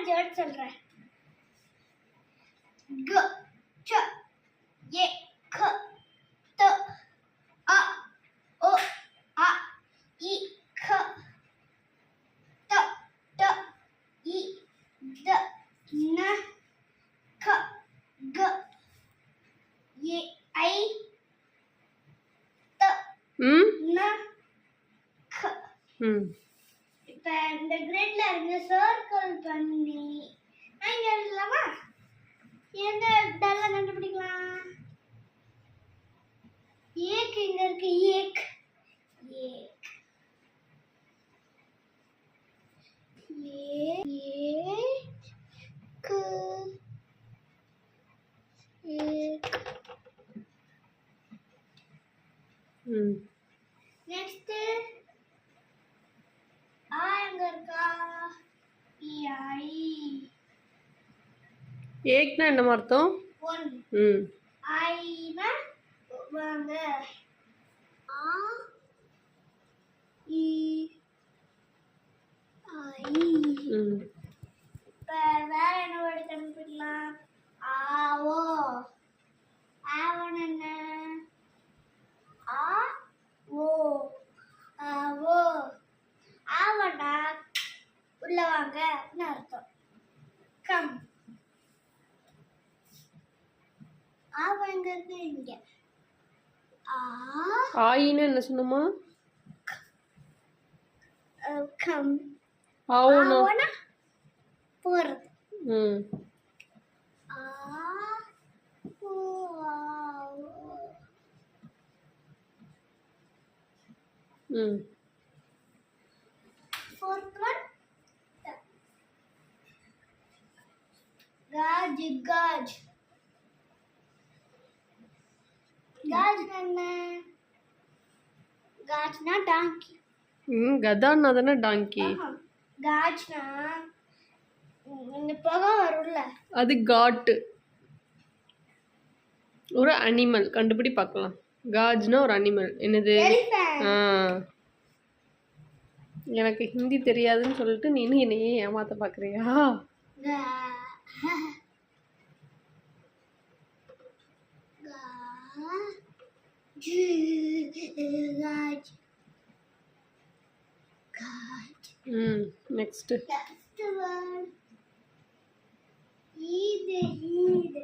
அஞ்சு வேர்ட் சொல்றேன். க ச ஏ க த அ ஒ ஆ இ க த ட இ த ந க க ஏ ஐ த ந க. இப்ப இந்த கிரிட்ல இருந்து சர்க்கிள் பண்ணி இங்க எழுதலாமா? எந்த டெல்லாம் கண்டுபிடிக்கலாம்? ஏக் இங்க இருக்கு. ஏக் ஏக் ஏக் ஏக். நெக்ஸ்ட் ஆ எங்க இருக்கா? ஐ. ஏக்னா என்ன அர்த்தம்? ஒன். ஐனா வாங்க. ஆ இ ஐ. இப்ப வேற என்ன வேர்டு கண்டுபிடிக்கலாம்? ஆவோ. ஆவன் என்ன? ஆ ஓ ஆவோ. ஆவனா உள்ள வாங்க அர்த்தம். கம். ஆவங்கிறது இங்க. ஆயின்னு என்ன சொன்னமா? கம். ஆவனா போறது. ஆ ஓ ஆவோ. Fourth one. Gaj gaj. Gaj என்ன? காஜ்னா டாங்கி. கதான்னா தானே டாங்கி. காஜ்னா இந்த புகை வரும்ல, அது காட்டு. ஒரு அனிமல் கண்டுபிடி பார்க்கலாம். காஜ்னா ஒரு அனிமல். என்னது? எனக்கு ஹிந்தி தெரியாதுன்னு சொல்லிட்டு நீ என்னையே ஏமாத்த பார்க்குறியா? நெக்ஸ்ட். ஈத் ஈத்